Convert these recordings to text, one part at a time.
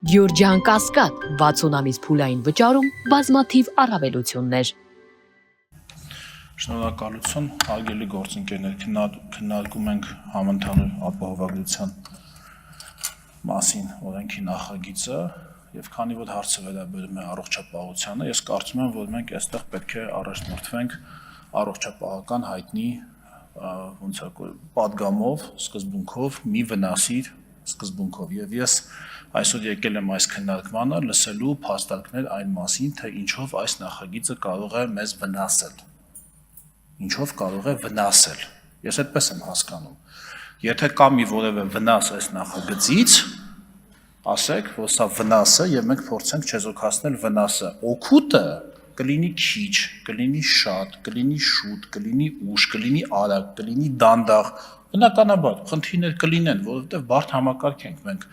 Գյուրջան Կասկադ 60 ամիս փուլային վճարում բազմաթիվ առավելություններ։ Շնորհակալություն, հարգելի գործընկերներ, քննարկում ենք համընդհանուր ապահովագրության մասին օրենքի նախագիծը եւ քանի որ հարցը վերաբերում է առողջապահությանը, ես կարծում եմ, որ մենք այստեղ պետք է առաջնորդվենք առողջապահական հայտնի ոնց է պատգամով, սկզբունքով, մի վնասի սկզբունքով եւ ես այսօր եկել եմ այս քննարկմանը լսելու փաստարկներ այն մասին, թե ինչով այս նախագիծը կարող է մեզ վնասել։ Ինչով կարող է վնասել։ Ես այդպես եմ հասկանում։ Եթե կա մի որևէ վնաս այս նախագծից, ասեք, որ սա վնաս է եւ մենք փորձենք չեզոքացնել վնասը։ Օգուտը կլինի քիչ, կլինի շատ, կլինի շուտ, կլինի ուշ, կլինի արագ, կլինի դանդաղ։ Բնականաբար խնդիրներ կլինեն, որովհետեւ բարդ համակարգ ենք մենք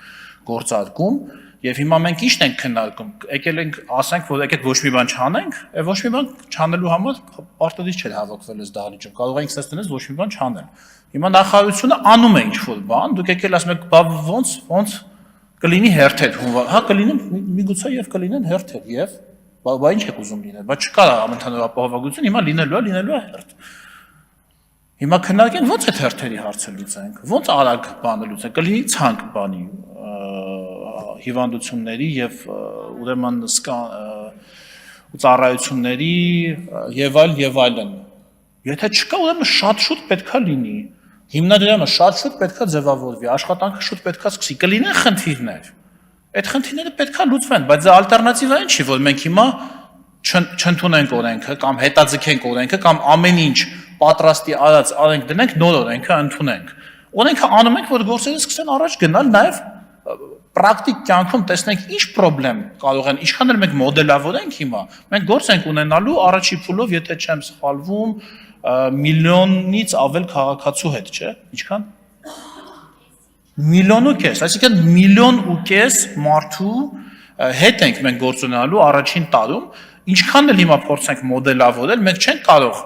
գործարկում եւ հիմա մենք ի՞նչն ենք քննարկում։ Եկել ենք, ասենք, որ եկեք ոչ մի բան չանենք, եւ ոչ մի բան չանելու համար պարտադիր չէ հավաքվել այս դահլիճում։ Կարող ենք ասես տնես ոչ մի բան չանել։ Հիմա նախարարությունը անում է ինչ-որ բան, դուք եկել ասում եք, բա ոնց կլինի հերթեր, հա կլինեն միգուցե եւ կլինեն հերթեր եւ բա ինչ եք ուզում լինել, բա չկա համընդհանուր ապահովագրություն, հիմա լինելու է հերթ։ Հիմա քննարկենք ոնց այդ հերթերի հարցը լուծենք, ոնց արագ բանը լուծենք, կլինի ցանկ բանի հիվանդությունների եւ ուրեմն ծառայությունների եւ այլն։ Եթե չկա, ուրեմն շատ շուտ պետքա լինի։ Հիմնադրամը շատ շուտ պետքա ձևավորվի, աշխատանքը շուտ պետքա սկսի, կլինեն խնդիրներ։ Այդ խնդիրները պետքա լուծվեն, բայց ալտերնատիվան չի, որ մենք հիմա չընդունենք օրենքը կամ հետաձգենք օրենքը կամ ամեն ինչ պատրաստի արենք դնենք նոր օրենքը ընդունենք։ Օրենքը անում ենք, որ գործերը սկսեն առաջ գնալ, նաև պրակտիկ կյանքում տեսնենք ինչ խնդրեմ կարող են, ինչքան էլ մենք մոդելավորենք հիմա, մենք գործ ենք ունենալու առաջի փուլով, եթե չեմ սխալվում, միլիոնից ավել քաղաքացու հետ, չէ՞, ինչքան 1,5 միլիոն, այսինքն 1,5 միլիոն մարդու հետ ենք մենք գործ ունենալու առաջին տարում, ինչքան էլ հիմա փորձենք մոդելավորել, մենք չենք կարող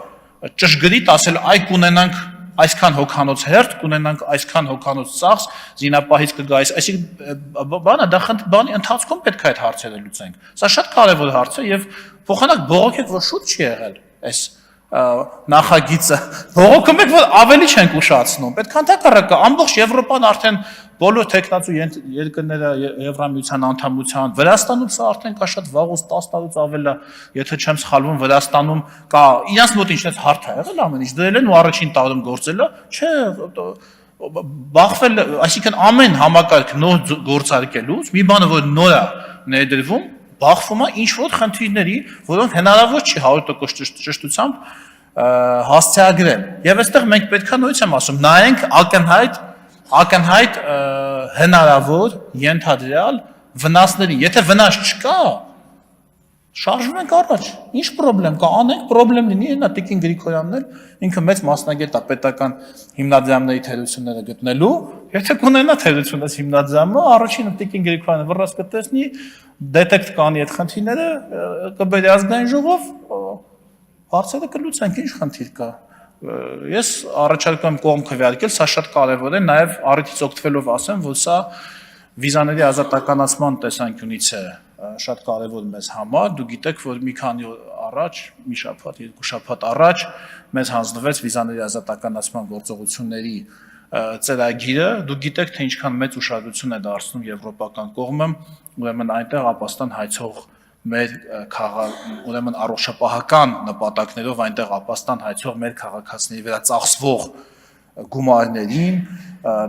ճշգրիտ ասել այ կունենանք այսքան հոգանոց հերթ, կունենանք այսքան հոգանոց ծախս, զինապահից կգա այսինքն բանը դա բանի ընթացքում պետք է այդ հարցերը լուծենք։ Սա շատ կարևոր հարց է եւ փոխանակ բողոքեք, որ շուտ չի եղել այս նախագիծը։ Բողոքում եք, որ ավելի չենք ուշացնում։ Պետք է ընդհակառակը ամբողջ Եվրոպան արդեն բոլոր տեխնացու երկրները Եվրամիության անդամության, Վրաստանում սա արդեն կա շատ վաղուց 10 տարուց ավել է, եթե չեմ սխալվում, Վրաստանում կա իրանց մոտ ինչպես հարթ է եղել ամեն ինչ, դրել են ու առաջին տարում գործել է, չէ, բախվել, այսինքն ամեն համակարգ նոր գործարկելուց մի բանը, որ նոր է ներդրվում, բախվում է ինչ-որ խնդիրների, որոնք հնարավոր չի 100% ճշտությամբ հասցեագրել։ Եվ այստեղ մենք պետք է նույնիսկ եմ ասում, նայենք ակնհայտ հնարավոր ենթադրյալ վնասներին։ Եթե վնաս չկա, շարժվում ենք առաջ։ Ինչ խնդրեմ կա, անենք, խնդրեմ լինի, նա Տիկին Գրիգորյանն էլ ինքը մեծ մասնագետ է պետական հիմնադրամների թերությունները գտնելու։ Եթե կունենա թերությունից հիմնադրամը, առաջինը Տիկին Գրիգորյանը վռած կտեսնի, դետեկտ կանի այդ խնդիրները, կբերի ազգային ժողով, հարցերը կլուծենք, ինչ խնդիր կա։ Ես առաջարկում եմ կողմ քվեարկել, սա շատ կարևոր է, նաև առիթից օգտվելով ասեմ, որ սա վիզաների ազատականացման տեսանկյունից է շատ կարևոր մեզ համար։ Դու գիտեք, որ մի քանի օր առաջ, մի շաբաթ, երկու շաբաթ առաջ մեզ հանձնվեց վիզաների ազատականացման գործողությունների ծրագիրը, դու գիտեք, թե ինչքան մեծ ուշադրություն է դարձնում եվրոպական կողմը, ուրեմն այնտեղ ապաստան հայցող մեր ուրեմն առողջապահական նպատակներով այնտեղ ապաստան հայցող մեր քաղաքացիների վրա ծախսվող գումարներին,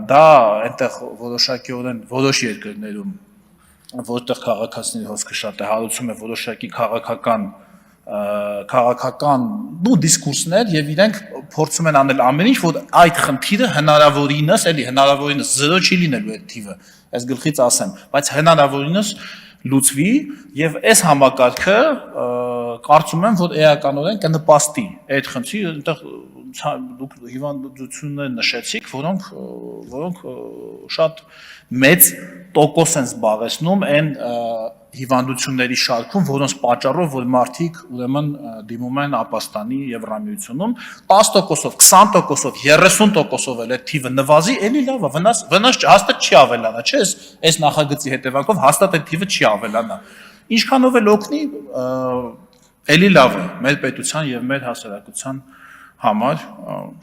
դա այնտեղ որոշակիորեն որոշ երկրներում, որտեղ քաղաքացիների հոսքը շատ է, հարուցում է որոշակի քաղաքական դիսկուրսներ եւ իրենք փորձում են անել ամեն ինչ, որ այդ խնդիրը հնարավորինս 0 չի լինելու այդ թիվը, այս գլխից ասեմ, բայց հնարավորինս լուծվի եւ այս համակարգը կարծում եմ, որ էականորեն կնպաստի այդ խնդրի, այնտեղ դուք հիվանդություններ նշեցիք, որոնք շատ մեծ տոկոս են զբաղեցնում այն հիվանդությունների շարքում, որոնց պատճառով որ մարդիկ ուրեմն դիմում են ապաստանի Եվրամիությունում 10%-ով, 20%-ով, 30%-ով էլ այդ թիվը նվազի, էլի լավ է, վնաս հաստատ չի ավելանա, չէ՞, այս նախագծի հետևանքով հաստատ այդ թիվը չի ավելանա։ Ինչքանով էլ օգնի, էլի լավ է մեր պետության եւ մեր հասարակության համար,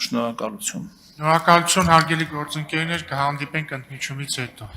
շնորհակալություն։ Շնորհակալություն հարգելի գործընկերներ, կհանդիպենք ընդմիջումից հետո։